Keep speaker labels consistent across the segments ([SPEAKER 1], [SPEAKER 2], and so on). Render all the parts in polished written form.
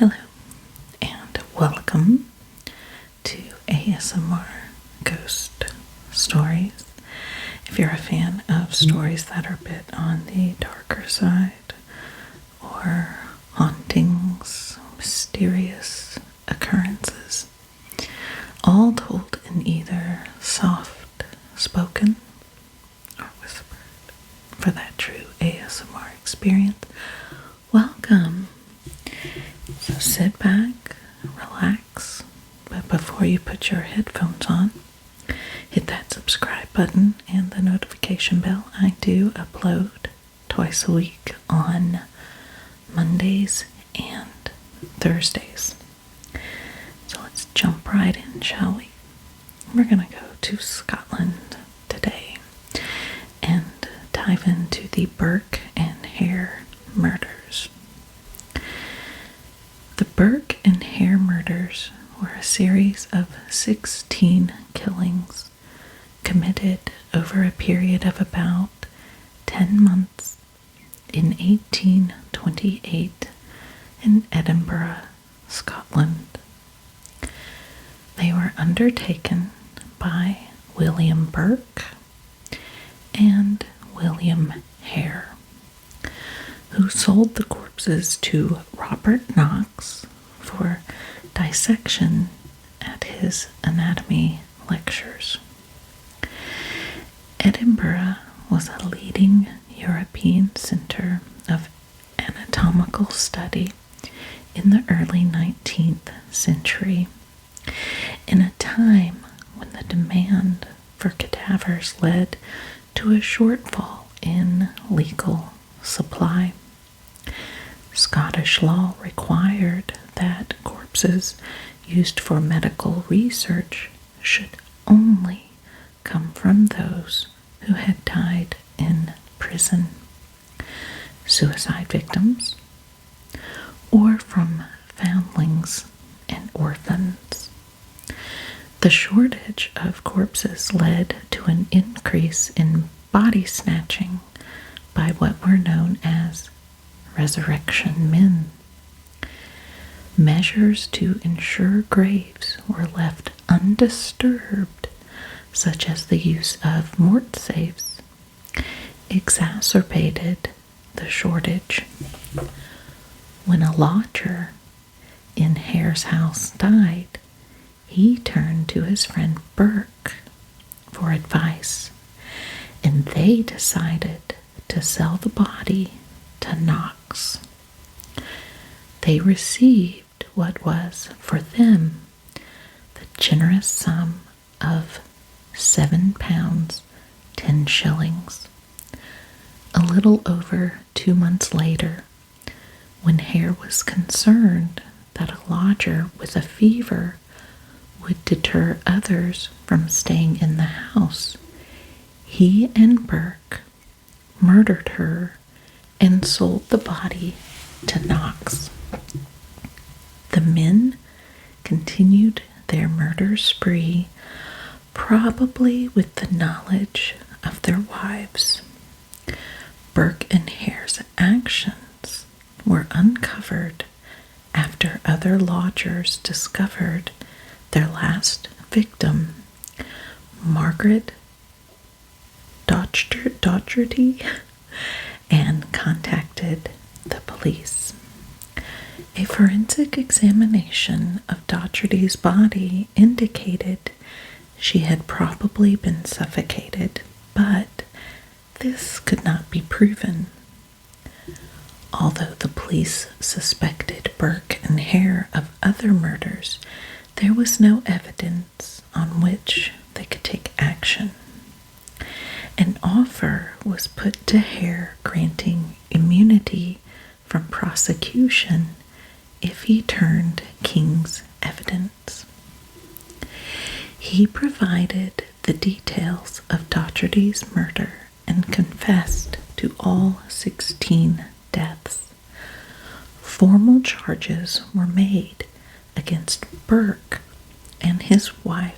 [SPEAKER 1] Hello and welcome to ASMR Ghost Stories. If you're a fan of stories that are a bit on the darker side, or hauntings, mysterious occurrences, all told in either soft spoken or whispered, for that true ASMR experience, welcome. So sit back, relax, but before you put your headphones on, hit that subscribe button and the notification bell. I do upload twice a week on Mondays and Thursdays. So let's jump right in, shall we? We're going to go to Scotland today and dive into the Burke and Hare murders. The Burke and Hare murders were a series of 16 killings committed over a period of about 10 months in 1828 in Edinburgh, Scotland. They were undertaken by William Burke and William Hare, who sold the corpses to Robert Knox for dissection at his anatomy lectures. Edinburgh was a leading European center of anatomical study in the early 19th century, in a time when the demand for cadavers led to a shortfall in legal supply. Scottish law required that corpses used for medical research should only come from those who had died in prison, suicide victims, or from foundlings and orphans. The shortage of corpses led to an increase in body snatching by what were known as resurrection men. Measures to ensure graves were left undisturbed, such as the use of mort safes, exacerbated the shortage. When a lodger in Hare's house died, he turned to his friend Burke for advice, and they decided to sell the body to Knox. They received what was, for them, the generous sum of £7 10s. A little over 2 months later, when Hare was concerned that a lodger with a fever would deter others from staying in the house, he and Burke murdered her and sold the body to Knox. The men continued their murder spree, probably with the knowledge of their wives. Burke and Hare's actions were uncovered after other lodgers discovered their last victim, Margaret Docherty, and contacted the police. A forensic examination of Docherty's body indicated she had probably been suffocated, but this could not be proven. Although the police suspected Burke and Hare of other murders, there was no evidence on which they could take action. An offer was put to Hare granting immunity from prosecution if he turned King's evidence. He provided the details of Docherty's murder and confessed to all 16 deaths. Formal charges were made against Burke and his wife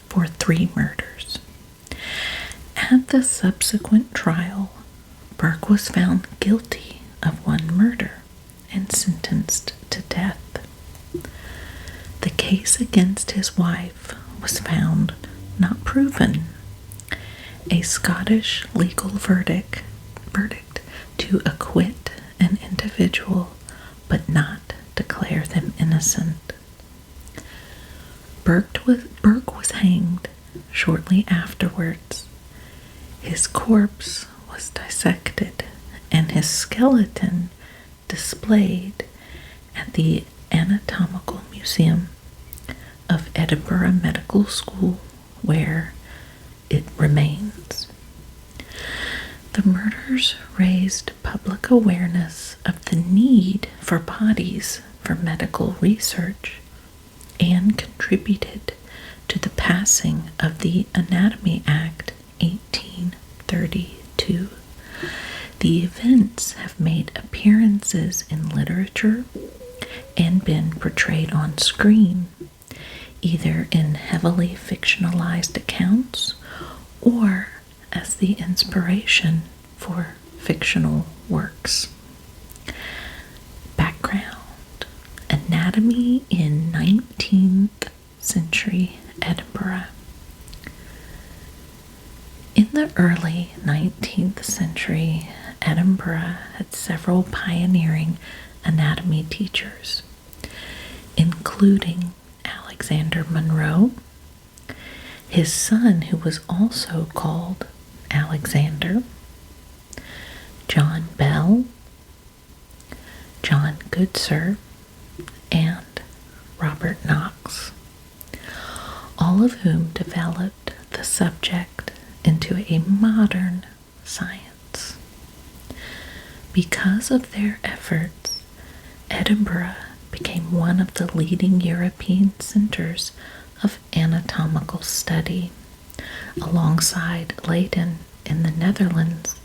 [SPEAKER 1] for 3 murders. At the subsequent trial, Burke was found guilty of 1 murder and sentenced to death. case against his wife was found not proven. A Scottish legal verdict to acquit an individual but not declare them innocent. Burke was hanged shortly afterwards. His corpse was dissected and his skeleton displayed at the Anatomical Museum of Edinburgh Medical School, where it remains. The murders raised public awareness of the need for bodies for medical research and contributed to the passing of the Anatomy Act 1832. The events have made appearances in literature and been portrayed on screen, either in heavily fictionalized accounts or as the inspiration for fictional works. Background: Anatomy in 19th century Edinburgh. In the early 19th century, Edinburgh had several pioneering anatomy teachers, including Alexander Monroe, his son, who was also called Alexander, John Bell, John Goodsir, and Robert Knox, all of whom developed the subject into a modern science. Because of their efforts, Edinburgh became one of the leading European centers of anatomical study, alongside Leiden in the Netherlands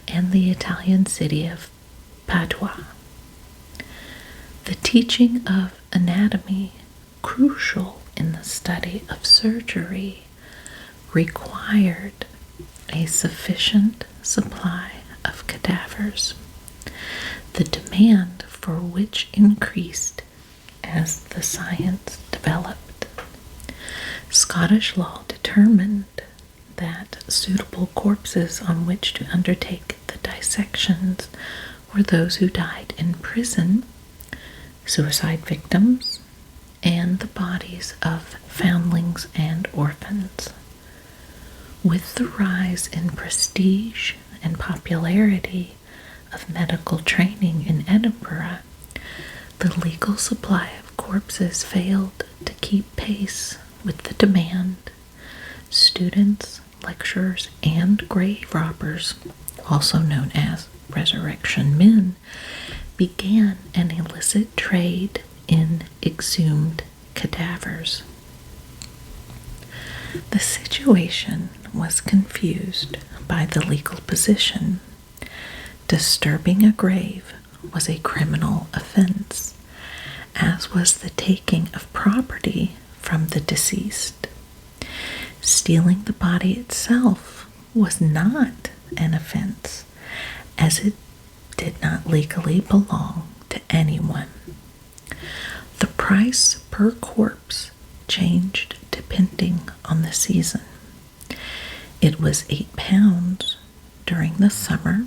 [SPEAKER 1] and the Italian city of Padua. The teaching of anatomy, crucial in the study of surgery, required a sufficient supply of cadavers, the demand for which increased as the science developed. Scottish law determined that suitable corpses on which to undertake the dissections were those who died in prison, suicide victims, and the bodies of foundlings and orphans. With the rise in prestige and popularity of medical training in Edinburgh, the legal supply of corpses failed to keep pace with the demand. Students, lecturers, and grave robbers, also known as resurrection men, began an illicit trade in exhumed cadavers. The situation was confused by the legal position. Disturbing a grave was a criminal offense, as was the taking of property from the deceased. Stealing the body itself was not an offense, as it did not legally belong to anyone. The price per corpse changed depending on the season. It was £8 during the summer,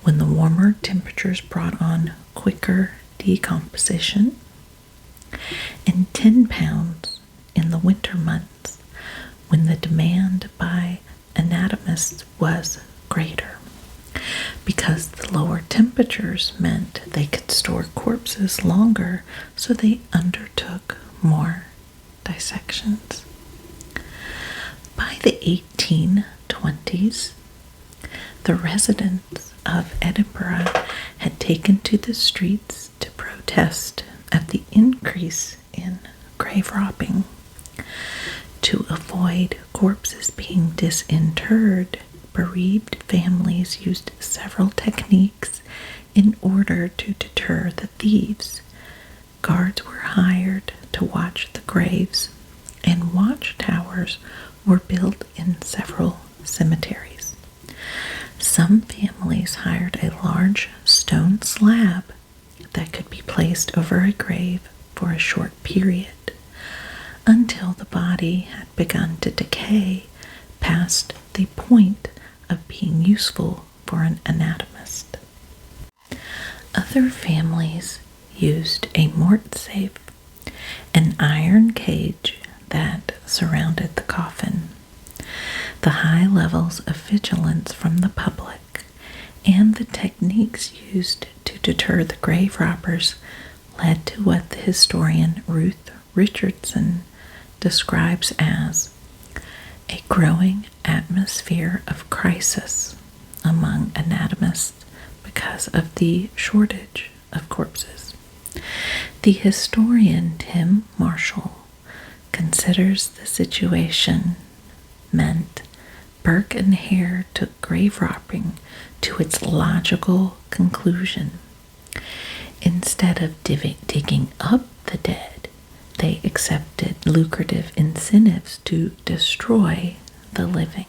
[SPEAKER 1] when the warmer temperatures brought on quicker decomposition, and £10 in the winter months, when the demand by anatomists was greater, because the lower temperatures meant they could store corpses longer, so they undertook more dissections. By the 1820s, the residents of Edinburgh had taken to the streets to protest at the increase in grave robbing. To avoid corpses being disinterred, bereaved families used several techniques in order to deter the thieves. Guards were hired to watch the graves, and watchtowers were built in several cemeteries. Some families hired a large stone slab that could be placed over a grave for a short period. until the body had begun to decay past the point of being useful for an anatomist. Other families used a mort safe, an iron cage that surrounded the coffin. The high levels of vigilance from the public and the techniques used to deter the grave robbers led to what the historian Ruth Richardson describes as a growing atmosphere of crisis among anatomists because of the shortage of corpses. The historian Tim Marshall considers the situation meant Burke and Hare took grave robbing to its logical conclusion. Instead of digging up the dead, they accepted lucrative incentives to destroy the living.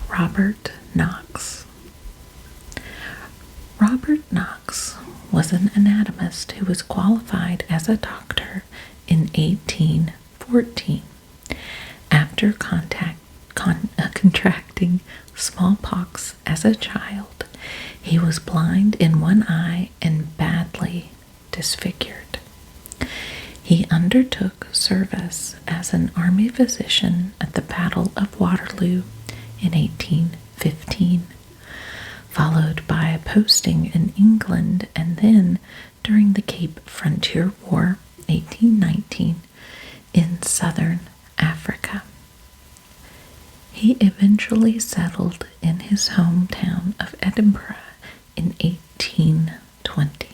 [SPEAKER 1] Robert Knox. Robert Knox was an anatomist who was qualified as a doctor in 1814 after contracting smallpox as a child. He was blind in one eye and badly disfigured. He undertook service as an army physician at the Battle of Waterloo in 1815, followed by a posting in England and then during the Cape Frontier War, 1819, in southern Africa. He eventually settled in his hometown of Edinburgh in 1820.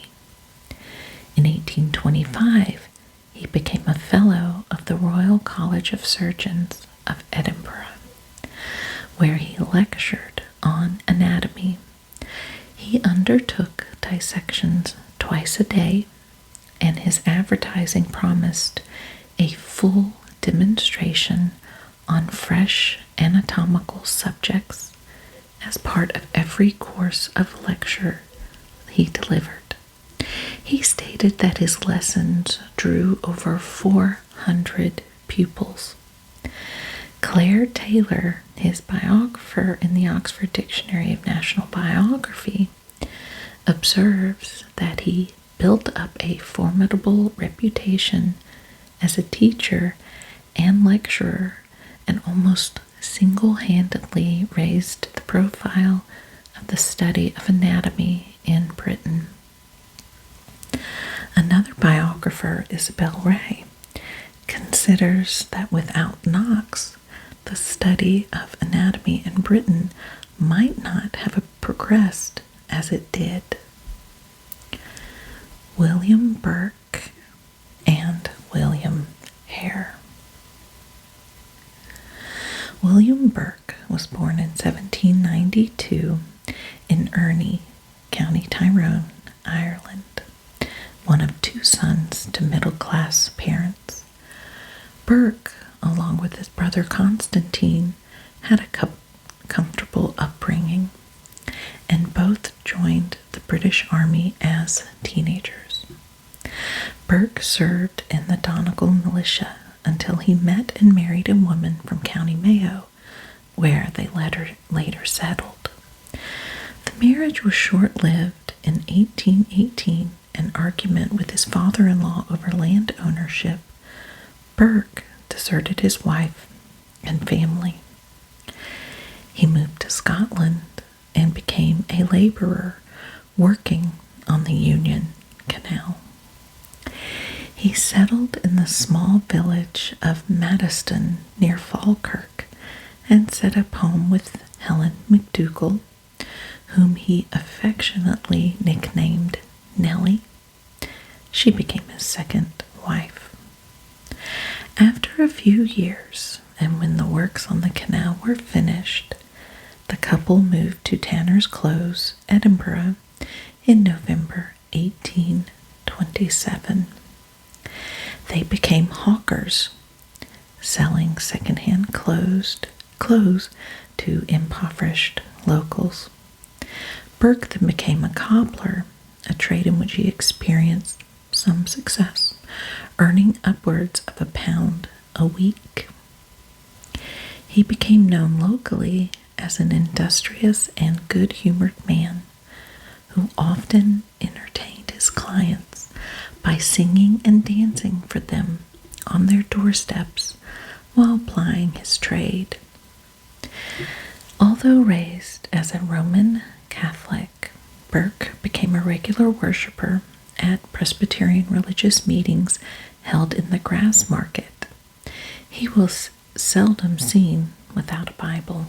[SPEAKER 1] In 1825, he became a Fellow of the Royal College of Surgeons of Edinburgh, where he lectured on anatomy. He undertook dissections twice a day, and his advertising promised a full demonstration on fresh anatomical subjects as part of every course of lecture he delivered. He stated that his lessons drew over 400 pupils. Claire Taylor, his biographer in the Oxford Dictionary of National Biography, observes that he built up a formidable reputation as a teacher and lecturer and almost single-handedly raised the profile of the study of anatomy in Britain. Another biographer, Isabel Ray, considers that without Knox, the study of anatomy in Britain might not have progressed as it did. William Burke and William Hare. William Burke was born in 1792 in Erney, County Tyrone, Ireland, one of two sons to middle-class parents. Burke, along with his brother Constantine, had a comfortable upbringing, and both joined the British Army as teenagers. Burke served in the Donegal militia until he met and married a woman from County Mayo, where they later settled. The marriage was short-lived. In 1818, an argument with his father-in-law over land ownership, Burke deserted his wife and family. He moved to Scotland and became a laborer working on the Union Canal. He settled in the small village of Maddiston near Falkirk and set up home with Helen McDougall, whom he affectionately nicknamed Nellie. She became his second wife. After a few years, and when the works on the canal were finished, the couple moved to Tanner's Close, Edinburgh, in November 1827. They became hawkers, selling second-hand clothes to impoverished locals. Burke then became a cobbler, a trade in which he experienced some success, earning upwards of £1 a week. He became known locally as an industrious and good-humored man who often entertained his clients by singing and dancing for them on their doorsteps while plying his trade. Although raised as a Roman Catholic, Burke became a regular worshiper at Presbyterian religious meetings held in the Grass Market. He was seldom seen without a Bible.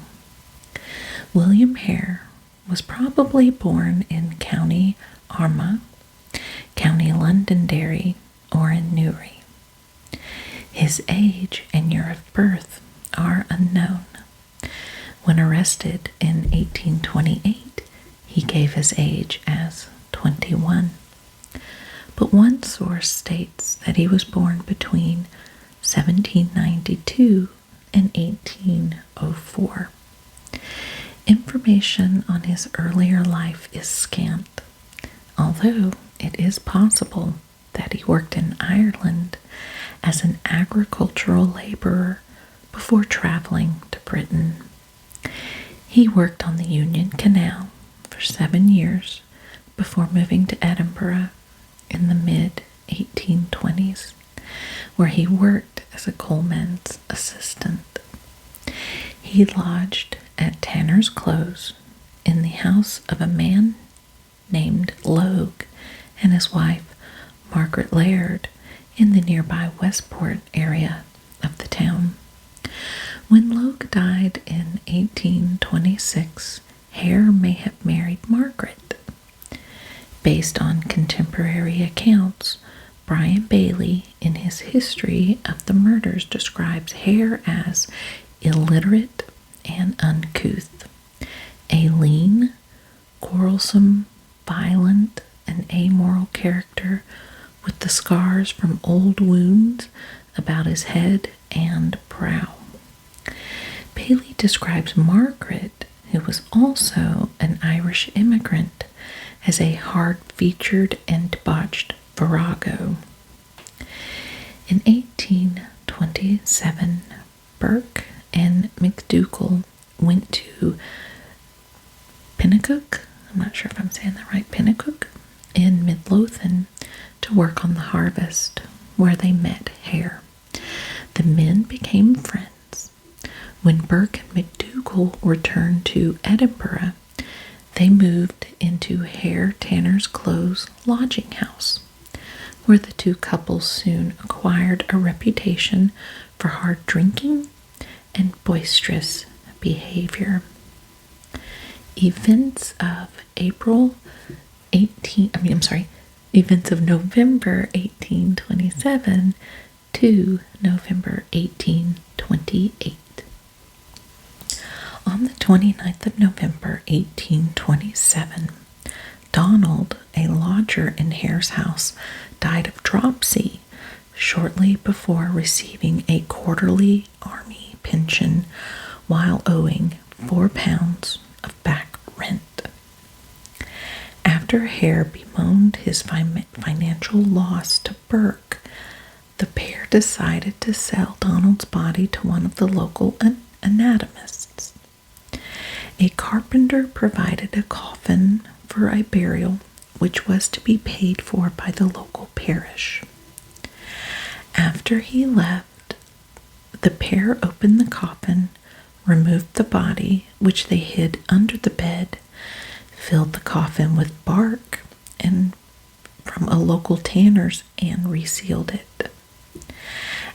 [SPEAKER 1] William Hare was probably born in County Armagh, County Londonderry, or in Newry. His age and year of birth are unknown. When arrested in 1828, he gave his age as 21. But one source states that he was born between 1792 and 1804. Information on his earlier life is scant, although it is possible that he worked in Ireland as an agricultural laborer before traveling to Britain. He worked on the Union Canal for 7 years before moving to Edinburgh in the mid-1820s, where he worked as a coalman's assistant. He lodged at Tanner's Close in the house of a man named Logue and his wife, Margaret Laird, in the nearby Westport area of the town. When Logue died in 1826, Hare may have married Margaret. Based on contemporary accounts, Brian Bailey, in his history of the murders, describes Hare as illiterate and uncouth, a lean, quarrelsome, violent, and amoral character with the scars from old wounds about his head and brow. Bailey describes Margaret, who was also an Irish immigrant, as a hard-featured and debauched virago. In 1827, Burke and McDougall went to Pinnacook, I'm not sure if I'm saying that right, Pinnacook, in Midlothian to work on the harvest, where they met Hare. The men became friends. When Burke and McDougall returned to Edinburgh, they moved into Hare Tanner's Close lodging house, where the two couples soon acquired a reputation for hard drinking and boisterous behavior. Events of November 1827 to November 1828. On the 29th of November 1827, Donald, a lodger in Hare's house, died of dropsy shortly before receiving a quarterly army pension while owing £4 of back rent. After Hare bemoaned his financial loss to Burke, the pair decided to sell Donald's body to one of the local anatomists. A carpenter provided a coffin for a burial, which was to be paid for by the local parish. After he left, the pair opened the coffin, removed the body, which they hid under the bed, filled the coffin with bark and from a local tanner's, and resealed it.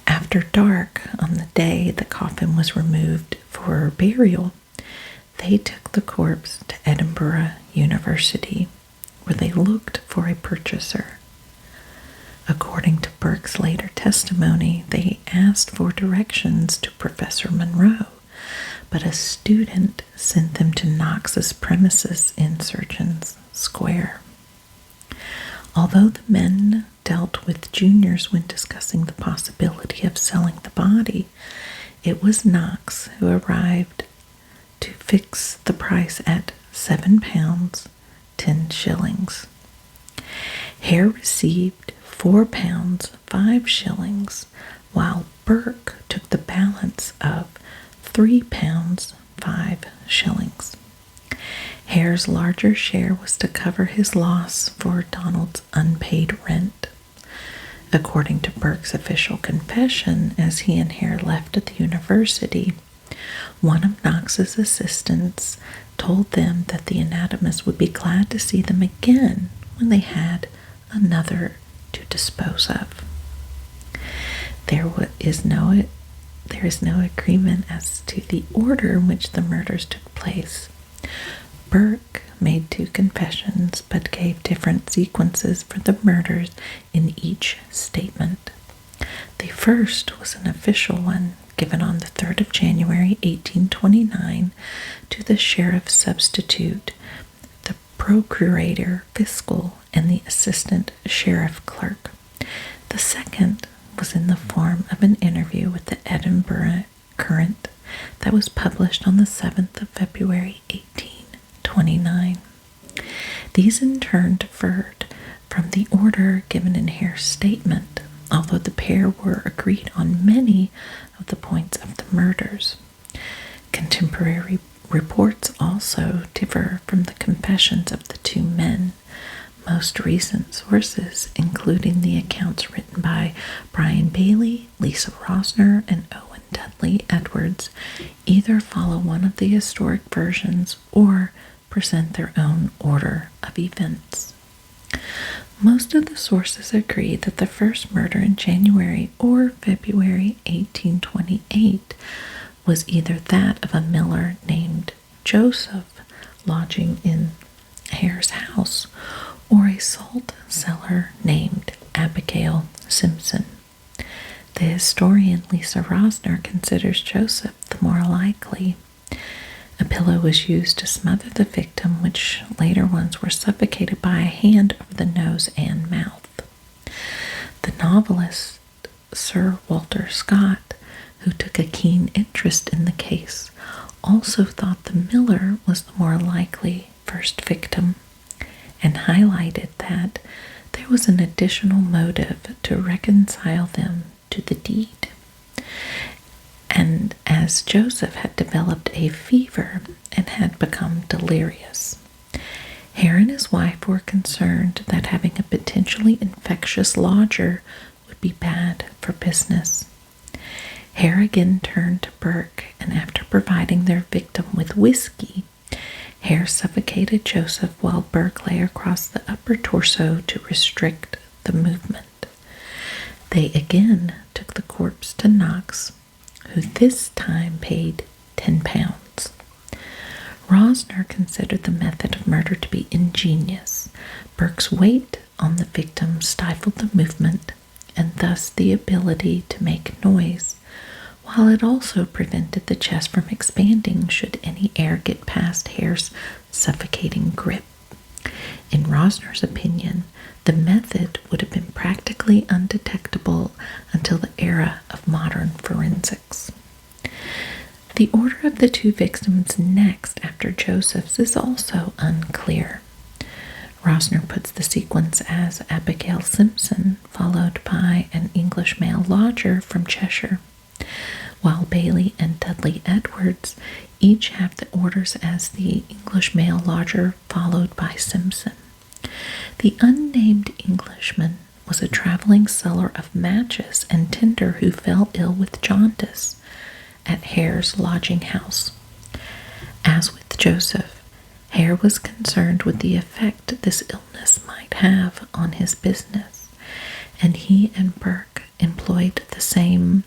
[SPEAKER 1] After dark on the day the coffin was removed for burial, they took the corpse to Edinburgh University, where they looked for a purchaser. According to Burke's later testimony, they asked for directions to Professor Monroe, but a student sent them to Knox's premises in Surgeon's Square. Although the men dealt with juniors when discussing the possibility of selling the body, it was Knox who arrived to fix the price at £7, 10 shillings. Hare received £4, 5 shillings, while Burke took the balance of £3, 5 shillings. Hare's larger share was to cover his loss for Donald's unpaid rent. According to Burke's official confession, as he and Hare left at the university, one of Knox's assistants told them that the anatomist would be glad to see them again when they had another to dispose of. There is no agreement as to the order in which the murders took place. Burke made 2 confessions but gave different sequences for the murders in each statement. The first was an official one given on the 3rd of January 1829 to the sheriff's substitute, the procurator fiscal, and the assistant sheriff clerk. The second was in the form of an interview with the Edinburgh Current that was published on the 7th of February 1829. These in turn differed from the order given in Hare's statement, although the pair were agreed on many of the points of the murders. Contemporary reports also differ from the confessions of the 2 men. Most recent sources, including the accounts written by Brian Bailey, Lisa Rosner, and Owen Dudley Edwards, either follow one of the historic versions or present their own order of events. Most of the sources agree that the first murder in January or February 1828 was either that of a miller named Joseph lodging in Hare's house, or a salt seller named Abigail Simpson. The historian Lisa Rosner considers Joseph the more likely. A pillow was used to smother the victim, which later ones were suffocated by a hand over the nose and mouth. The novelist Sir Walter Scott, who took a keen interest in the case, also thought the miller was the more likely first victim, and highlighted that there was an additional motive to reconcile them to the deed. And as Joseph had developed a fever and had become delirious, Hare and his wife were concerned that having a potentially infectious lodger would be bad for business. Hare again turned to Burke, and after providing their victim with whiskey, Hare suffocated Joseph while Burke lay across the upper torso to restrict the movement. They again took the corpse to Knox, who this time paid £10. Rosner considered the method of murder to be ingenious. Burke's weight on the victim stifled the movement and thus the ability to make noise, while it also prevented the chest from expanding should any air get past Hare's suffocating grip. In Rosner's opinion, the method would have been practically undetectable until the era of modern forensics. The order of the 2 victims next after Joseph's is also unclear. Rosner puts the sequence as Abigail Simpson, followed by an English male lodger from Cheshire, while Bailey and Dudley Edwards each have the orders as the English male lodger followed by Simpson. The unnamed Englishman was a traveling seller of matches and tinder who fell ill with jaundice at Hare's lodging house. As with Joseph, Hare was concerned with the effect this illness might have on his business, and he and Burke employed the same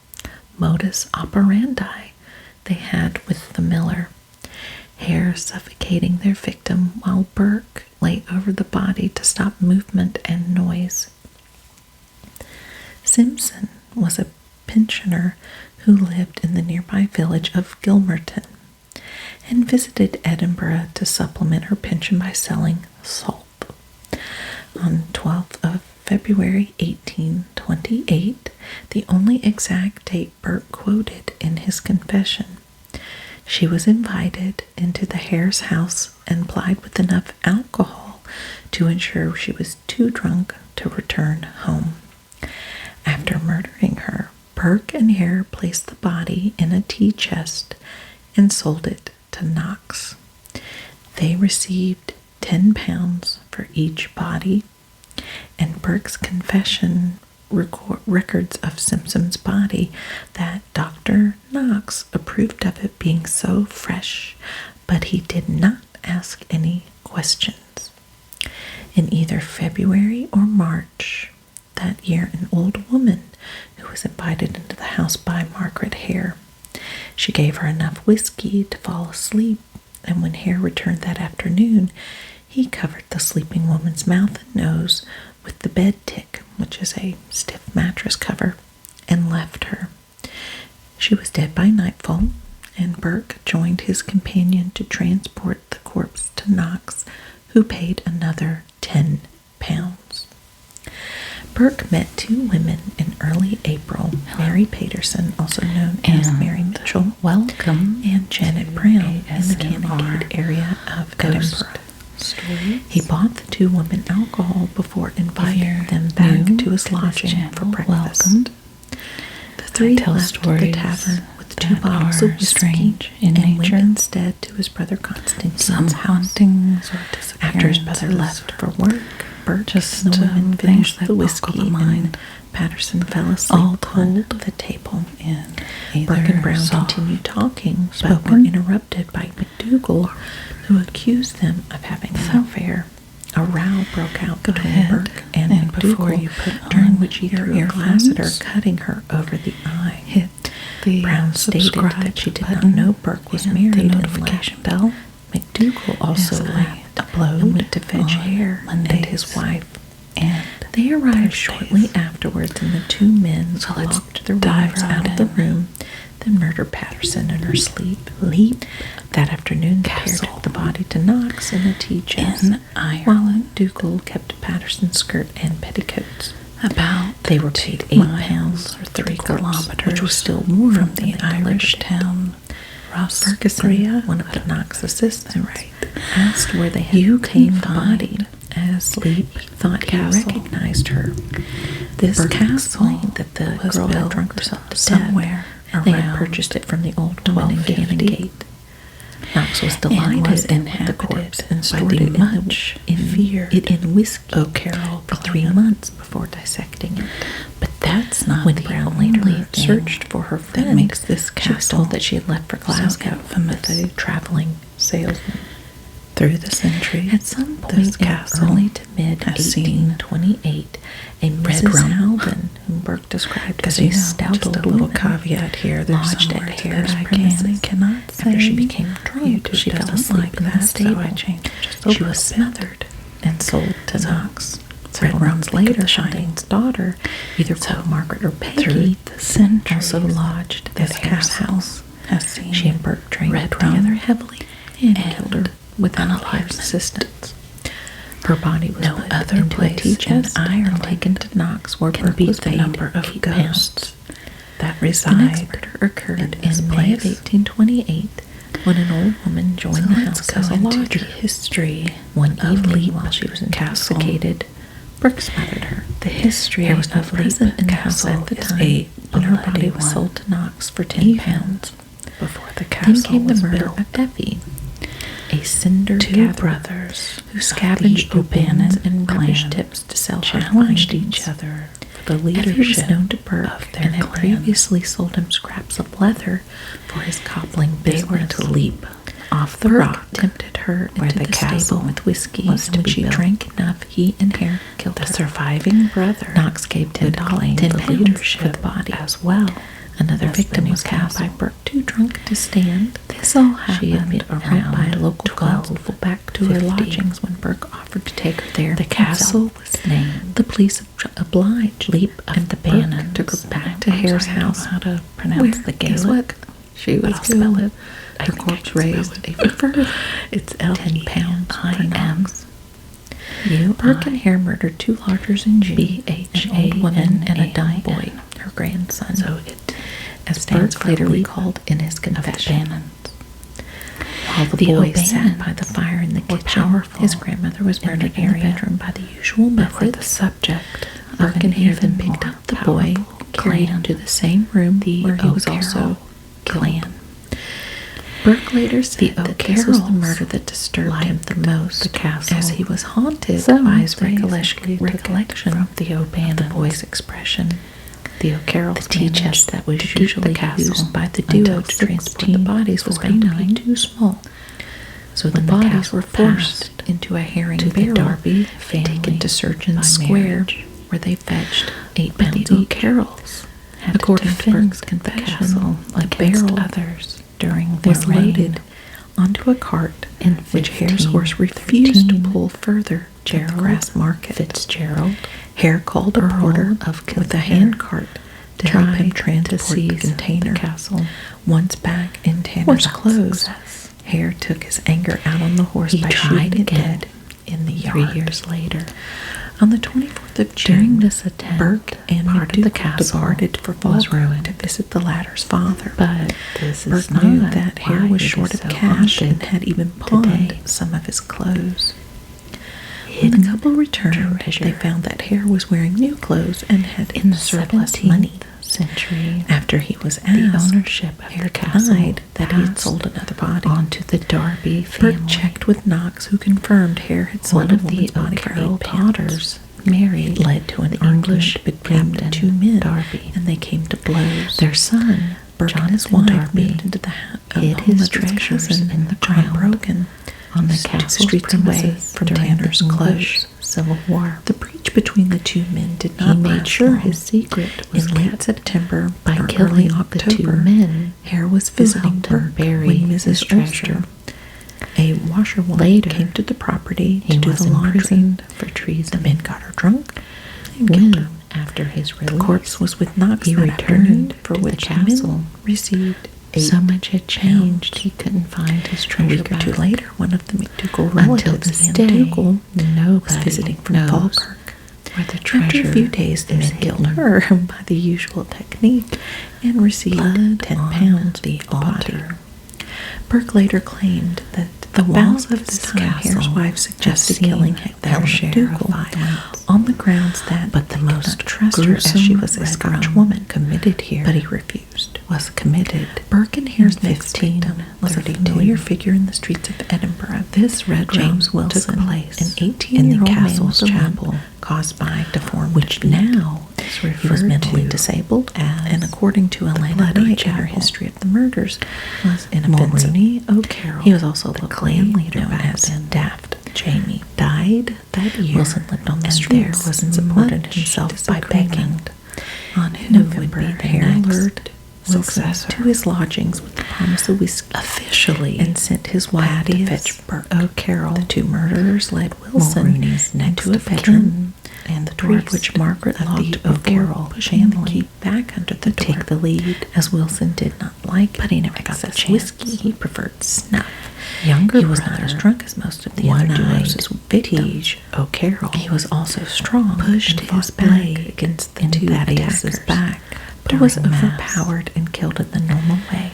[SPEAKER 1] modus operandi they had with the miller, Hare suffocating their victim while Burke lay over the body to stop movement and noise. Simpson was a pensioner who lived in the nearby village of Gilmerton and visited Edinburgh to supplement her pension by selling salt. On 12th of February 1828, the only exact date Burke quoted in his confession, she was invited into the Hare's house and plied with enough alcohol to ensure she was too drunk to return home. After murdering her, Burke and Hare placed the body in a tea chest and sold it to Knox. They received £10 for each body, and Burke's confession records of Simpson's body that Dr. Knox approved of it being so fresh, but he did not ask any questions. In either February or March that year, an old woman who was invited into the house by Margaret Hare. She gave her enough whiskey to fall asleep, and when Hare returned that afternoon, he covered the sleeping woman's mouth and nose with the bed tick, which is a stiff mattress cover, and left her. She was dead by nightfall, and Burke joined his companion to transport the corpse to Knox, who paid another £10. Burke met two women in early April, Mary Paterson, also known as Mary Mitchell,
[SPEAKER 2] welcome,
[SPEAKER 1] and Janet Brown in the Canongate area of Edinburgh. He bought the two women alcohol before inviting them back to his lodging for breakfast. The three left the tavern with 2 bottles of whiskey and went instead to his brother Constantine's house. After his brother left for work, Burke and the women finished the whiskey and Patterson fell asleep on the table. Burke and Brown continued talking, but were interrupted by McDougal, who accused them of having an affair. A row broke out between Burke and McDougal, during which he threw a glass at her, cutting her over the eye. Brown stated that she did not know Burke was married and left. McDougal also laughed a blow and went to fetch Hare and his wife. And they arrived shortly afterwards, and the two men locked their wives out of the room, then murdered Patterson in her sleep. That afternoon, the pair took the body to Knox in a tea chest, while McDougal kept Patterson's skirt and petticoats. They were paid £8 or 3 kilometers, which was still more from the Irish town. Ferguson, one of the Knox assistants, asked where they had obtained the body, as he thought he recognized her. This Burke explained that the girl had drunk herself to somewhere, and they had purchased it from the old woman in Canongate. Knox was delighted and had the corpse and stored it in whiskey for 3 months before dissecting it. But that's not when Brown later searched for her friend. That makes this castle. She was told that she had left for Glasgow with a traveling salesman. Through the centuries, at some point in early to mid 1828, a Mrs. Alvin, whom Burke described as a stout old woman,
[SPEAKER 2] caveat here,
[SPEAKER 1] lodged at Hare's premises. After she became drunk, she fell asleep in the stable. She was smothered and sold to Knox. Several months later, Shine's daughter, either called Margaret or Peggy, also lodged at Hare's house. She and Burke drank together heavily and killed her without Hare's assistance. Her body was put into a tea chest and taken to Knox, where Burke was paid £8.
[SPEAKER 2] That
[SPEAKER 1] The next murder occurred in May of 1828, when an old woman joined the house as a lodger.
[SPEAKER 2] History
[SPEAKER 1] One evening, while she was intoxicated, Burke smothered her. Hare was not present in the house at the time, and her body was sold to Knox for £10.
[SPEAKER 2] Before the castle
[SPEAKER 1] Then came the
[SPEAKER 2] was
[SPEAKER 1] murder
[SPEAKER 2] built.
[SPEAKER 1] of Effie, a cinder
[SPEAKER 2] Two
[SPEAKER 1] gatherer
[SPEAKER 2] brothers
[SPEAKER 1] who scavenged through bins and rubbish
[SPEAKER 2] clan
[SPEAKER 1] tips to sell her
[SPEAKER 2] challenged
[SPEAKER 1] findings.
[SPEAKER 2] each other for the
[SPEAKER 1] Effie
[SPEAKER 2] leadership
[SPEAKER 1] was known to Burke
[SPEAKER 2] of their
[SPEAKER 1] and had
[SPEAKER 2] clan.
[SPEAKER 1] previously sold him scraps of leather for his cobbling
[SPEAKER 2] They were
[SPEAKER 1] business.
[SPEAKER 2] to leap off the
[SPEAKER 1] Burke
[SPEAKER 2] rock
[SPEAKER 1] tempted her
[SPEAKER 2] where
[SPEAKER 1] into
[SPEAKER 2] the
[SPEAKER 1] the
[SPEAKER 2] castle
[SPEAKER 1] stable with whiskey,
[SPEAKER 2] was
[SPEAKER 1] and
[SPEAKER 2] to
[SPEAKER 1] when
[SPEAKER 2] be
[SPEAKER 1] she
[SPEAKER 2] built.
[SPEAKER 1] drank enough, he and Hare killed
[SPEAKER 2] The
[SPEAKER 1] her.
[SPEAKER 2] surviving brother
[SPEAKER 1] Knox gave
[SPEAKER 2] would claim
[SPEAKER 1] £10
[SPEAKER 2] the
[SPEAKER 1] for
[SPEAKER 2] leadership
[SPEAKER 1] the body.
[SPEAKER 2] as well.
[SPEAKER 1] Another
[SPEAKER 2] as
[SPEAKER 1] victim
[SPEAKER 2] the
[SPEAKER 1] was
[SPEAKER 2] new
[SPEAKER 1] found by
[SPEAKER 2] castle.
[SPEAKER 1] Burke, too drunk to stand.
[SPEAKER 2] This all
[SPEAKER 1] She had been
[SPEAKER 2] happened
[SPEAKER 1] held by
[SPEAKER 2] around
[SPEAKER 1] local
[SPEAKER 2] 12
[SPEAKER 1] constable back to her lodgings when Burke offered to take her there.
[SPEAKER 2] The castle was named
[SPEAKER 1] The police obliged, and the Burke
[SPEAKER 2] Bannons.
[SPEAKER 1] took her back to Hare's house.
[SPEAKER 2] How to pronounce the
[SPEAKER 1] Guess
[SPEAKER 2] Gaelic?
[SPEAKER 1] what? She was
[SPEAKER 2] I'll spell
[SPEAKER 1] killed.
[SPEAKER 2] it. I
[SPEAKER 1] Her
[SPEAKER 2] think I
[SPEAKER 1] corpse
[SPEAKER 2] can spell
[SPEAKER 1] raised
[SPEAKER 2] it.
[SPEAKER 1] even further.
[SPEAKER 2] It's
[SPEAKER 1] £10 for
[SPEAKER 2] L-E-I-M.
[SPEAKER 1] Knox. Burke and Hare murdered 2 lodgers in June, an old woman and a dumb boy, her grandson.
[SPEAKER 2] So it
[SPEAKER 1] as
[SPEAKER 2] stands
[SPEAKER 1] Burke
[SPEAKER 2] for
[SPEAKER 1] later
[SPEAKER 2] leap
[SPEAKER 1] recalled in his
[SPEAKER 2] of the
[SPEAKER 1] confession.
[SPEAKER 2] Bannons.
[SPEAKER 1] While the boy sat by the fire in the kitchen, his grandmother was murdered in the bedroom by the usual
[SPEAKER 2] But for
[SPEAKER 1] method.
[SPEAKER 2] the subject
[SPEAKER 1] Burke and Hare then picked up the boy, carried him to the same room where he was also killed. Burke later said that this was the murder that disturbed him the most, as he was haunted by his recollection of the boy's expression. The O'Carrolls teach us that was usually used by the duo to transport the bodies was found to be too small, so the bodies were forced into a herring barrel and taken to Surgeon Square, where they fetched 8 pounds each. O'Carrolls, according to Burke's confession, the barrel others during their was loaded onto a cart in which Hare's horse refused to pull further to the Grass Market. Fitzgerald, Hare called a porter with a hand cart to help him transport the container. Once back in Tanner's clothes, Hare took his anger out on the horse by shooting it dead in the yard. 3 years later, on the 24th of June, during this attempt, Burke and McDougal departed for Falkirk to visit the latter's father. But Burke knew that Hare was short of cash and had even pawned some of his clothes. When the couple returned, they found that Hare was wearing new clothes and had surplus money. After he was asked, the ownership of Hare denied that he had sold another body onto the Darby family. Burke checked with Knox, who confirmed Hare had sold a woman's body for 8 pounds. Married led to an argument between the two men, and they came to blows. Their son, Burke and his wife, moved into the hid his treasures in the ground, broken on the castle streets away from Tanner's close. Civil War. The breach between the two men did not last long. He made sure his secret was in late September by killing the 2 men. Hare was visiting Burke when Mrs. Treasure, a washerwoman, came to the property to do the laundry for treason. The men got her drunk and killed her. After his release, the corpse was with Knox that afternoon, for which the men received so much had changed, he couldn't find his treasure. A week or 2 later, one of the McDougal relatives, Anne McDougal, was visiting from Falkirk. After a few days, the men killed her by the usual technique and received 10 pounds for the body. Burke later claimed that the walls of this time Hare's wife suggested killing their share of violence on the grounds that but the most trust her as she was a Scotch woman committed here, but he refused. Was committed. Burke and Hare's next victim was a familiar figure in the streets of Edinburgh. This Red James Wilson took place, an 18-year-old castle's chapel caused by deformed which now is referred. He was mentally disabled, and according to Elena Knight in her history of the murders, was inoffensive. O'Carroll, he was also the clan leader as Daft Jamie, died that year. Wilson lived on the streets and supported himself by begging. On November, Hare lured Wilson to his lodgings with the promise of whiskey officially and sent his wife to fetch Burke. O'Carroll. The 2 murderers led Wilson into a bedroom, and the door which Margaret locked O'Carroll, pushing the key back under the door. Take the lead, as Wilson did not like, but he never got the whiskey. He preferred snuff. He was not as drunk as most of the other duos' victims. O'Carroll. He was also strong. Pushed his back against the 2 attackers' back, but was overpowered and killed in the normal way.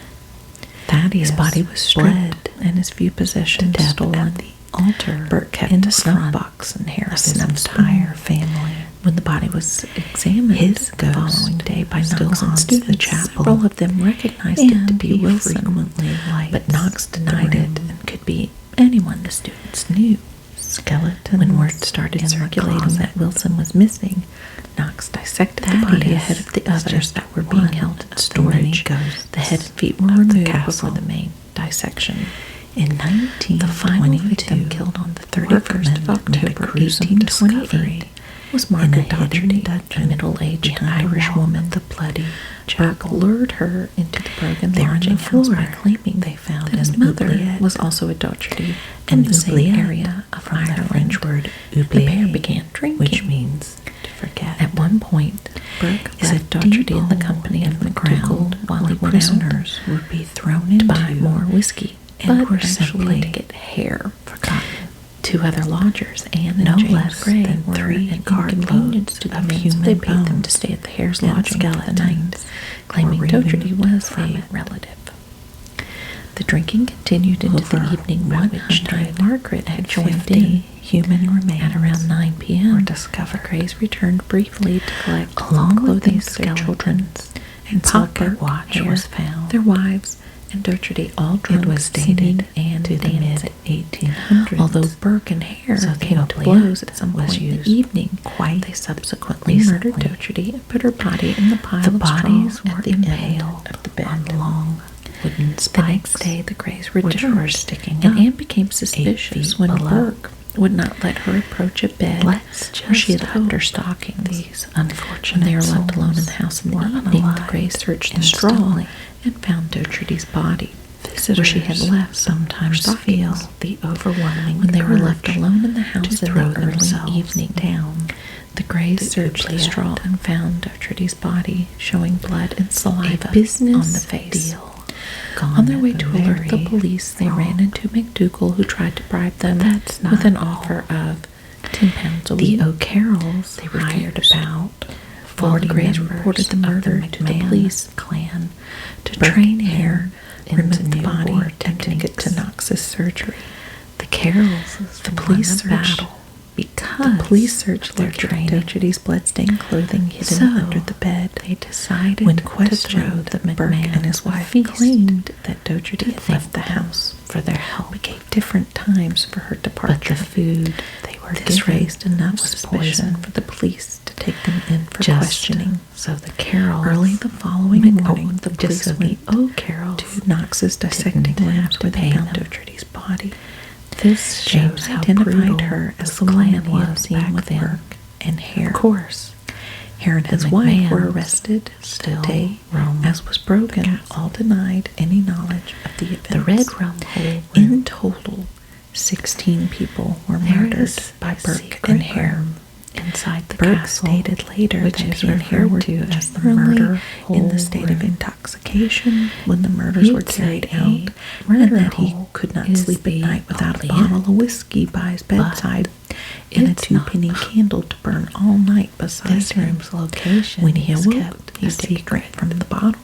[SPEAKER 1] His body was stripped and his few possessions stolen. The altar, Burke kept in a snuff box and Hare his entire family. When the body was examined the following day by Knox and students, several of them recognized it to be Wilson, but Knox denied it and could be anyone the students knew. Skeleton. When word started circulating that Wilson was missing, Knox dissected the body ahead of the others that were being held in storage. The head and feet were removed before the main dissection. In 1922, the final victim killed on the 31st of October, 1823, was Margaret Docherty, a middle-aged Irish woman. The bloody Burke lured her into the broken lodging house by claiming they found that his mother was also a Docherty in the same area of Ireland. The French word oublier, the pair began drinking, which means to forget. At one point, Burke left Docherty in the company of McDougal while the prisoners would be thrown in to buy more whiskey, and were simply to get Hare forgotten. 2 other lodgers, Anne and James Gray, were 3 cartloads to the men. They paid them to stay at the Hare's lodging for the night, claiming Docherty was a relative.
[SPEAKER 2] The drinking continued into the evening, by which time Margaret had joined in.
[SPEAKER 1] Human remains
[SPEAKER 2] At around 9 p.m.,
[SPEAKER 1] were discovered.
[SPEAKER 2] the Greys returned briefly to collect
[SPEAKER 1] Along with
[SPEAKER 2] clothing
[SPEAKER 1] these
[SPEAKER 2] of their children, and
[SPEAKER 1] pocket
[SPEAKER 2] Burke,
[SPEAKER 1] watch
[SPEAKER 2] Hare,
[SPEAKER 1] was found.
[SPEAKER 2] their wives, and Dougherty all drunk,
[SPEAKER 1] It was
[SPEAKER 2] singing
[SPEAKER 1] dated
[SPEAKER 2] and
[SPEAKER 1] to the
[SPEAKER 2] dancing.
[SPEAKER 1] mid-1800s.
[SPEAKER 2] Although Burke and Hare
[SPEAKER 1] So the
[SPEAKER 2] came to
[SPEAKER 1] oubliette
[SPEAKER 2] blows at some
[SPEAKER 1] was
[SPEAKER 2] point in
[SPEAKER 1] used
[SPEAKER 2] the evening,
[SPEAKER 1] quite
[SPEAKER 2] they subsequently
[SPEAKER 1] recently.
[SPEAKER 2] murdered Dougherty and put her body in the pile
[SPEAKER 1] The
[SPEAKER 2] of
[SPEAKER 1] bodies
[SPEAKER 2] straw
[SPEAKER 1] were
[SPEAKER 2] at the end
[SPEAKER 1] impaled
[SPEAKER 2] of the bed.
[SPEAKER 1] on long wooden
[SPEAKER 2] The
[SPEAKER 1] spikes,
[SPEAKER 2] next day, the Greys
[SPEAKER 1] which
[SPEAKER 2] returned,
[SPEAKER 1] were sticking
[SPEAKER 2] and
[SPEAKER 1] up
[SPEAKER 2] Anne became suspicious
[SPEAKER 1] feet
[SPEAKER 2] when
[SPEAKER 1] below.
[SPEAKER 2] Burke would not let her approach a bed
[SPEAKER 1] Let's
[SPEAKER 2] where she had
[SPEAKER 1] just
[SPEAKER 2] left her
[SPEAKER 1] hope
[SPEAKER 2] stockings.
[SPEAKER 1] these
[SPEAKER 2] When
[SPEAKER 1] unfortunate
[SPEAKER 2] they were left alone in
[SPEAKER 1] souls
[SPEAKER 2] the house in the
[SPEAKER 1] were
[SPEAKER 2] evening, the
[SPEAKER 1] unalive
[SPEAKER 2] Greys searched the straw
[SPEAKER 1] instantly.
[SPEAKER 2] and found Dougherty's body,
[SPEAKER 1] Visitors
[SPEAKER 2] where she had left
[SPEAKER 1] sometimes feel
[SPEAKER 2] stockings.
[SPEAKER 1] the overwhelming
[SPEAKER 2] When they were left
[SPEAKER 1] urge
[SPEAKER 2] alone in the house
[SPEAKER 1] to
[SPEAKER 2] in
[SPEAKER 1] throw
[SPEAKER 2] the early
[SPEAKER 1] themselves
[SPEAKER 2] evening,
[SPEAKER 1] down
[SPEAKER 2] the Greys
[SPEAKER 1] the
[SPEAKER 2] searched the
[SPEAKER 1] oubliette.
[SPEAKER 2] straw and found Dougherty's body, showing blood and saliva
[SPEAKER 1] A business
[SPEAKER 2] on the face.
[SPEAKER 1] deal
[SPEAKER 2] On their way
[SPEAKER 1] gone
[SPEAKER 2] to alert the
[SPEAKER 1] very
[SPEAKER 2] police, they
[SPEAKER 1] wrong.
[SPEAKER 2] ran into McDougal, who tried to bribe them
[SPEAKER 1] that's
[SPEAKER 2] with
[SPEAKER 1] not
[SPEAKER 2] an
[SPEAKER 1] all.
[SPEAKER 2] offer of £10 a
[SPEAKER 1] The
[SPEAKER 2] week.
[SPEAKER 1] O'Carrolls
[SPEAKER 2] They
[SPEAKER 1] hired
[SPEAKER 2] refused.
[SPEAKER 1] about
[SPEAKER 2] While the
[SPEAKER 1] 40
[SPEAKER 2] Greys
[SPEAKER 1] members
[SPEAKER 2] reported the
[SPEAKER 1] of
[SPEAKER 2] murder to the
[SPEAKER 1] McMahon
[SPEAKER 2] police
[SPEAKER 1] clan
[SPEAKER 2] to
[SPEAKER 1] Burke
[SPEAKER 2] train
[SPEAKER 1] and
[SPEAKER 2] Hare,
[SPEAKER 1] into
[SPEAKER 2] remove the
[SPEAKER 1] new
[SPEAKER 2] body,
[SPEAKER 1] war
[SPEAKER 2] and take it to
[SPEAKER 1] techniques.
[SPEAKER 2] Knox's surgery.
[SPEAKER 1] The Carrolls
[SPEAKER 2] The police
[SPEAKER 1] won the
[SPEAKER 2] searched.
[SPEAKER 1] battle because
[SPEAKER 2] The police searched
[SPEAKER 1] their
[SPEAKER 2] their
[SPEAKER 1] training.
[SPEAKER 2] Dougherty's bloodstained clothing hidden
[SPEAKER 1] So,
[SPEAKER 2] under the bed.
[SPEAKER 1] They decided
[SPEAKER 2] When
[SPEAKER 1] to throw
[SPEAKER 2] questioned,
[SPEAKER 1] the
[SPEAKER 2] Burke and his
[SPEAKER 1] McMahons a
[SPEAKER 2] wife
[SPEAKER 1] feast
[SPEAKER 2] claimed that Dougherty
[SPEAKER 1] to
[SPEAKER 2] had
[SPEAKER 1] thank
[SPEAKER 2] left the
[SPEAKER 1] them
[SPEAKER 2] house,
[SPEAKER 1] for their help.
[SPEAKER 2] but gave different times for her
[SPEAKER 1] But the
[SPEAKER 2] departure.
[SPEAKER 1] food they were
[SPEAKER 2] This
[SPEAKER 1] given
[SPEAKER 2] raised enough
[SPEAKER 1] was
[SPEAKER 2] suspicion
[SPEAKER 1] poison.
[SPEAKER 2] for the police to take them in for
[SPEAKER 1] Just
[SPEAKER 2] questioning.
[SPEAKER 1] so the Carrolls
[SPEAKER 2] Early the following morning, the
[SPEAKER 1] just
[SPEAKER 2] police
[SPEAKER 1] so the
[SPEAKER 2] went
[SPEAKER 1] O'Carrolls
[SPEAKER 2] to Knox's dissecting
[SPEAKER 1] didn't have
[SPEAKER 2] labs
[SPEAKER 1] to
[SPEAKER 2] where they
[SPEAKER 1] pay
[SPEAKER 2] found
[SPEAKER 1] them.
[SPEAKER 2] Dougherty's body.
[SPEAKER 1] This
[SPEAKER 2] James
[SPEAKER 1] shows how
[SPEAKER 2] identified
[SPEAKER 1] brutal
[SPEAKER 2] her as
[SPEAKER 1] this
[SPEAKER 2] the woman
[SPEAKER 1] clan
[SPEAKER 2] he had
[SPEAKER 1] was
[SPEAKER 2] seen
[SPEAKER 1] back
[SPEAKER 2] with
[SPEAKER 1] then.
[SPEAKER 2] Burke and Hare.
[SPEAKER 1] Of course,
[SPEAKER 2] Hare and his
[SPEAKER 1] the
[SPEAKER 2] wife were
[SPEAKER 1] McMahons
[SPEAKER 2] arrested
[SPEAKER 1] still
[SPEAKER 2] that day,
[SPEAKER 1] roam
[SPEAKER 2] as was broken.
[SPEAKER 1] the castle.
[SPEAKER 2] All denied any knowledge of the events.
[SPEAKER 1] the Red Rum Hole
[SPEAKER 2] In total, 16 people were murdered by Burke and Hare.
[SPEAKER 1] inside the
[SPEAKER 2] Burke
[SPEAKER 1] castle,
[SPEAKER 2] stated later
[SPEAKER 1] which
[SPEAKER 2] that
[SPEAKER 1] is
[SPEAKER 2] he and Hare were
[SPEAKER 1] referred to as the
[SPEAKER 2] generally
[SPEAKER 1] murder
[SPEAKER 2] in the
[SPEAKER 1] hole
[SPEAKER 2] state of
[SPEAKER 1] room.
[SPEAKER 2] intoxication when the murders were
[SPEAKER 1] You'd
[SPEAKER 2] carried
[SPEAKER 1] say
[SPEAKER 2] out,
[SPEAKER 1] a
[SPEAKER 2] and
[SPEAKER 1] murder
[SPEAKER 2] that he
[SPEAKER 1] hole
[SPEAKER 2] could not
[SPEAKER 1] is
[SPEAKER 2] sleep at
[SPEAKER 1] the
[SPEAKER 2] night without a
[SPEAKER 1] oubliette.
[SPEAKER 2] bottle of whiskey by his bedside and a
[SPEAKER 1] it's not.
[SPEAKER 2] 2-penny candle to burn all night beside
[SPEAKER 1] This
[SPEAKER 2] him.
[SPEAKER 1] room's location
[SPEAKER 2] When he
[SPEAKER 1] is
[SPEAKER 2] awoke,
[SPEAKER 1] kept
[SPEAKER 2] he'd
[SPEAKER 1] a
[SPEAKER 2] take a drink
[SPEAKER 1] secret.
[SPEAKER 2] from the bottle,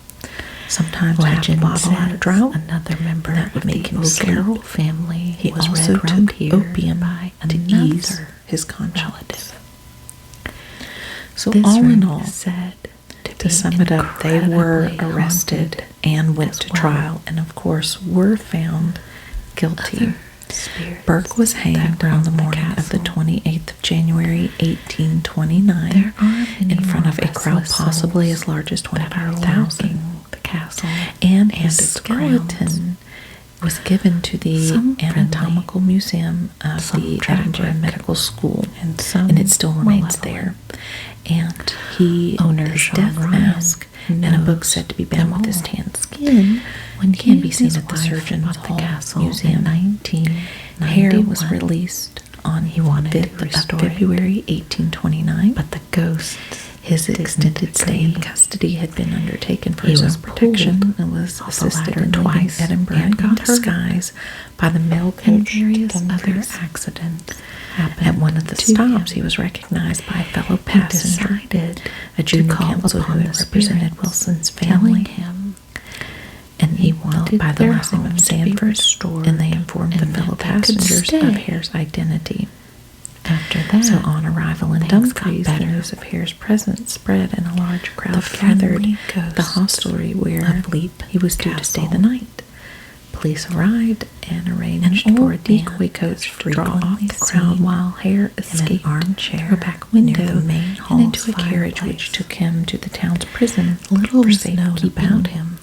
[SPEAKER 2] sometimes half a
[SPEAKER 1] Legend
[SPEAKER 2] bottle at a
[SPEAKER 1] says
[SPEAKER 2] draught.
[SPEAKER 1] another member
[SPEAKER 2] that would
[SPEAKER 1] of
[SPEAKER 2] make
[SPEAKER 1] the
[SPEAKER 2] him sleep.
[SPEAKER 1] O'Carroll family
[SPEAKER 2] He
[SPEAKER 1] was
[SPEAKER 2] also
[SPEAKER 1] red rummed
[SPEAKER 2] took
[SPEAKER 1] here
[SPEAKER 2] opium
[SPEAKER 1] by
[SPEAKER 2] to
[SPEAKER 1] another
[SPEAKER 2] ease his conscience.
[SPEAKER 1] relative.
[SPEAKER 2] So
[SPEAKER 1] This
[SPEAKER 2] all in
[SPEAKER 1] room
[SPEAKER 2] all,
[SPEAKER 1] is said
[SPEAKER 2] to sum it up, they were
[SPEAKER 1] incredibly
[SPEAKER 2] arrested
[SPEAKER 1] haunted
[SPEAKER 2] and went
[SPEAKER 1] as
[SPEAKER 2] to
[SPEAKER 1] well.
[SPEAKER 2] trial, and of course were found guilty.
[SPEAKER 1] Other spirits
[SPEAKER 2] Burke was hanged
[SPEAKER 1] that
[SPEAKER 2] on the
[SPEAKER 1] roam the
[SPEAKER 2] morning of the
[SPEAKER 1] castle.
[SPEAKER 2] 28th of January, 1829,
[SPEAKER 1] There are many
[SPEAKER 2] in front
[SPEAKER 1] more
[SPEAKER 2] of a crowd
[SPEAKER 1] restless
[SPEAKER 2] possibly
[SPEAKER 1] souls
[SPEAKER 2] as large as
[SPEAKER 1] that are
[SPEAKER 2] 25,000.
[SPEAKER 1] walking the castle
[SPEAKER 2] And his
[SPEAKER 1] its
[SPEAKER 2] skeleton
[SPEAKER 1] grounds.
[SPEAKER 2] was given to the
[SPEAKER 1] Some
[SPEAKER 2] Anatomical Museum of
[SPEAKER 1] some
[SPEAKER 2] the
[SPEAKER 1] tragic,
[SPEAKER 2] Edinburgh Medical School,
[SPEAKER 1] and some
[SPEAKER 2] and it still remains there.
[SPEAKER 1] malevolent.
[SPEAKER 2] And his
[SPEAKER 1] Owner
[SPEAKER 2] death
[SPEAKER 1] Sean
[SPEAKER 2] mask
[SPEAKER 1] Ryan
[SPEAKER 2] and a book
[SPEAKER 1] knows
[SPEAKER 2] said to be bound
[SPEAKER 1] them
[SPEAKER 2] with his
[SPEAKER 1] all.
[SPEAKER 2] tanned skin
[SPEAKER 1] When
[SPEAKER 2] can
[SPEAKER 1] he
[SPEAKER 2] be
[SPEAKER 1] and
[SPEAKER 2] seen
[SPEAKER 1] his
[SPEAKER 2] at the
[SPEAKER 1] wife
[SPEAKER 2] Surgeon's
[SPEAKER 1] bought the
[SPEAKER 2] Hall
[SPEAKER 1] castle
[SPEAKER 2] Museum.
[SPEAKER 1] in 1991,
[SPEAKER 2] Hare was released on
[SPEAKER 1] He wanted
[SPEAKER 2] 5th
[SPEAKER 1] to
[SPEAKER 2] of
[SPEAKER 1] restore it.
[SPEAKER 2] February 1829,
[SPEAKER 1] but the ghosts
[SPEAKER 2] his
[SPEAKER 1] didn't
[SPEAKER 2] extended stay in
[SPEAKER 1] agree.
[SPEAKER 2] custody had been undertaken for
[SPEAKER 1] He
[SPEAKER 2] his
[SPEAKER 1] was
[SPEAKER 2] own protection
[SPEAKER 1] pulled
[SPEAKER 2] and was
[SPEAKER 1] off the
[SPEAKER 2] assisted
[SPEAKER 1] ladder
[SPEAKER 2] in leaving
[SPEAKER 1] twice
[SPEAKER 2] Edinburgh
[SPEAKER 1] and
[SPEAKER 2] in
[SPEAKER 1] got hurt.
[SPEAKER 2] disguise by the mail
[SPEAKER 1] and
[SPEAKER 2] coach
[SPEAKER 1] various
[SPEAKER 2] to
[SPEAKER 1] other
[SPEAKER 2] Dumfries.
[SPEAKER 1] accidents happened
[SPEAKER 2] At one of the
[SPEAKER 1] to
[SPEAKER 2] stops,
[SPEAKER 1] him.
[SPEAKER 2] he was recognized by a fellow
[SPEAKER 1] He
[SPEAKER 2] passenger,
[SPEAKER 1] decided
[SPEAKER 2] a
[SPEAKER 1] to
[SPEAKER 2] junior
[SPEAKER 1] call
[SPEAKER 2] counsel who
[SPEAKER 1] upon
[SPEAKER 2] had
[SPEAKER 1] the
[SPEAKER 2] represented
[SPEAKER 1] spirits,
[SPEAKER 2] Wilson's
[SPEAKER 1] telling
[SPEAKER 2] family,
[SPEAKER 1] him
[SPEAKER 2] and
[SPEAKER 1] he
[SPEAKER 2] felt
[SPEAKER 1] wanted
[SPEAKER 2] by the
[SPEAKER 1] their
[SPEAKER 2] last name
[SPEAKER 1] home
[SPEAKER 2] of
[SPEAKER 1] to be
[SPEAKER 2] Sanford,
[SPEAKER 1] restored
[SPEAKER 2] and they informed the
[SPEAKER 1] and
[SPEAKER 2] fellow
[SPEAKER 1] that they could
[SPEAKER 2] passengers of
[SPEAKER 1] stay.
[SPEAKER 2] Hare's identity.
[SPEAKER 1] After that,
[SPEAKER 2] So on arrival in
[SPEAKER 1] things got
[SPEAKER 2] Dumfries, the
[SPEAKER 1] better.
[SPEAKER 2] news of Hare's presence spread, and a large crowd
[SPEAKER 1] The
[SPEAKER 2] gathered
[SPEAKER 1] friendly
[SPEAKER 2] at the
[SPEAKER 1] ghosts
[SPEAKER 2] hostelry where
[SPEAKER 1] of Leap
[SPEAKER 2] he was due to stay the
[SPEAKER 1] Castle.
[SPEAKER 2] night. Police arrived and arranged
[SPEAKER 1] An
[SPEAKER 2] for a
[SPEAKER 1] old
[SPEAKER 2] decoy
[SPEAKER 1] man
[SPEAKER 2] coach
[SPEAKER 1] is
[SPEAKER 2] to draw off
[SPEAKER 1] frequently
[SPEAKER 2] the crowd
[SPEAKER 1] seen
[SPEAKER 2] while Hare
[SPEAKER 1] in an
[SPEAKER 2] escaped
[SPEAKER 1] armchair
[SPEAKER 2] through a back
[SPEAKER 1] near
[SPEAKER 2] window
[SPEAKER 1] the main
[SPEAKER 2] and
[SPEAKER 1] hall's
[SPEAKER 2] into a carriage which
[SPEAKER 1] fireplace.
[SPEAKER 2] took him to the town's prison.
[SPEAKER 1] Little
[SPEAKER 2] for
[SPEAKER 1] is
[SPEAKER 2] safekeeping.
[SPEAKER 1] known about him.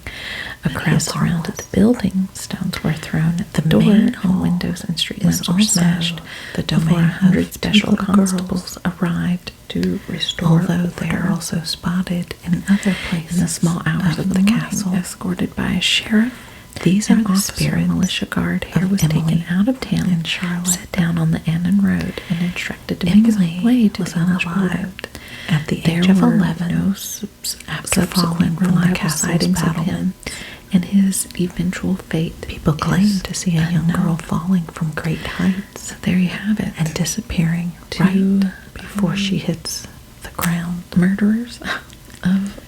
[SPEAKER 2] A
[SPEAKER 1] but he
[SPEAKER 2] crowd
[SPEAKER 1] is
[SPEAKER 2] surrounded
[SPEAKER 1] harmless.
[SPEAKER 2] the building. Stones were thrown at the
[SPEAKER 1] The
[SPEAKER 2] door,
[SPEAKER 1] main
[SPEAKER 2] and
[SPEAKER 1] hall
[SPEAKER 2] windows and street
[SPEAKER 1] is
[SPEAKER 2] lamps were
[SPEAKER 1] also
[SPEAKER 2] smashed.
[SPEAKER 1] the
[SPEAKER 2] Before
[SPEAKER 1] domain
[SPEAKER 2] 100
[SPEAKER 1] of
[SPEAKER 2] special
[SPEAKER 1] 2 little girls.
[SPEAKER 2] constables arrived to restore
[SPEAKER 1] Although they
[SPEAKER 2] order.
[SPEAKER 1] are also spotted in other places
[SPEAKER 2] In the small hours of the
[SPEAKER 1] morning,
[SPEAKER 2] castle, escorted by a sheriff,
[SPEAKER 1] These
[SPEAKER 2] an
[SPEAKER 1] are the
[SPEAKER 2] officer
[SPEAKER 1] spirits
[SPEAKER 2] militia guard. Hare
[SPEAKER 1] of
[SPEAKER 2] was
[SPEAKER 1] Emily
[SPEAKER 2] taken out of town
[SPEAKER 1] and Charlotte.
[SPEAKER 2] sat down on the Annan Road, and instructed to make his
[SPEAKER 1] Emily
[SPEAKER 2] way to
[SPEAKER 1] was
[SPEAKER 2] the English
[SPEAKER 1] unalived
[SPEAKER 2] border.
[SPEAKER 1] at the
[SPEAKER 2] There
[SPEAKER 1] age of
[SPEAKER 2] were
[SPEAKER 1] 11
[SPEAKER 2] no
[SPEAKER 1] after falling
[SPEAKER 2] subsequent
[SPEAKER 1] from the
[SPEAKER 2] reliable
[SPEAKER 1] castle's
[SPEAKER 2] sightings of him,
[SPEAKER 1] battlements.
[SPEAKER 2] and his eventual fate.
[SPEAKER 1] People claim
[SPEAKER 2] is
[SPEAKER 1] to see a young
[SPEAKER 2] unknown.
[SPEAKER 1] girl falling from great heights
[SPEAKER 2] So there you have it.
[SPEAKER 1] and disappearing
[SPEAKER 2] Two
[SPEAKER 1] right before she hits the ground.
[SPEAKER 2] murderers of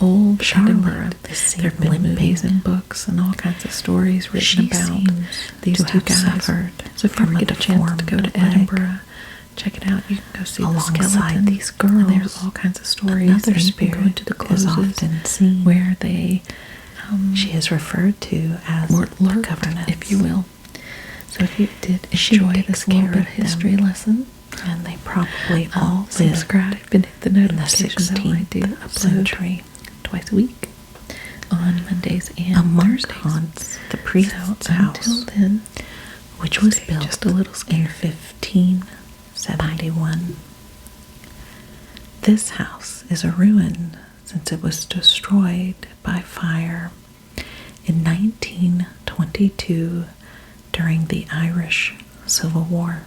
[SPEAKER 2] old
[SPEAKER 1] Charlotte
[SPEAKER 2] Edinburgh.
[SPEAKER 1] is
[SPEAKER 2] There have
[SPEAKER 1] seen
[SPEAKER 2] been movies
[SPEAKER 1] limping.
[SPEAKER 2] and books and all kinds of stories written
[SPEAKER 1] She
[SPEAKER 2] about
[SPEAKER 1] seems
[SPEAKER 2] these
[SPEAKER 1] to
[SPEAKER 2] two
[SPEAKER 1] have
[SPEAKER 2] guys.
[SPEAKER 1] suffered
[SPEAKER 2] So if you
[SPEAKER 1] from
[SPEAKER 2] ever
[SPEAKER 1] a
[SPEAKER 2] get a chance to go to
[SPEAKER 1] deformed leg.
[SPEAKER 2] Edinburgh, check it out. You can go see the
[SPEAKER 1] Alongside
[SPEAKER 2] skeleton.
[SPEAKER 1] these
[SPEAKER 2] And there's
[SPEAKER 1] girls,
[SPEAKER 2] all kinds of stories.
[SPEAKER 1] another
[SPEAKER 2] And you can go
[SPEAKER 1] spirit
[SPEAKER 2] into the
[SPEAKER 1] is
[SPEAKER 2] closes
[SPEAKER 1] often seen.
[SPEAKER 2] where they
[SPEAKER 1] She is referred to as
[SPEAKER 2] or
[SPEAKER 1] the
[SPEAKER 2] lurked,
[SPEAKER 1] governess,
[SPEAKER 2] if you will. So if you did
[SPEAKER 1] She
[SPEAKER 2] enjoy
[SPEAKER 1] takes
[SPEAKER 2] this little
[SPEAKER 1] care
[SPEAKER 2] bit
[SPEAKER 1] of
[SPEAKER 2] of history
[SPEAKER 1] them.
[SPEAKER 2] lesson,
[SPEAKER 1] and they probably all lived
[SPEAKER 2] subscribe and hit the
[SPEAKER 1] in the
[SPEAKER 2] notification bell. I do
[SPEAKER 1] 16th
[SPEAKER 2] upload
[SPEAKER 1] century.
[SPEAKER 2] twice a week on Mondays and
[SPEAKER 1] A monk
[SPEAKER 2] Thursdays.
[SPEAKER 1] haunts the priest's
[SPEAKER 2] So
[SPEAKER 1] house,
[SPEAKER 2] until then,
[SPEAKER 1] which was
[SPEAKER 2] stay
[SPEAKER 1] built
[SPEAKER 2] just a little
[SPEAKER 1] in
[SPEAKER 2] scared.
[SPEAKER 1] 1571. This house is a ruin since it was destroyed by fire in 1922 during the Irish Civil War.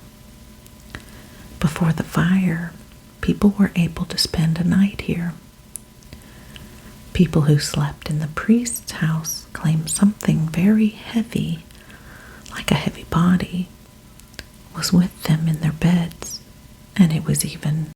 [SPEAKER 1] Before the fire, people were able to spend a night here. People who slept in the priest's house claimed something very heavy, like a heavy body, was with them in their beds, and it was even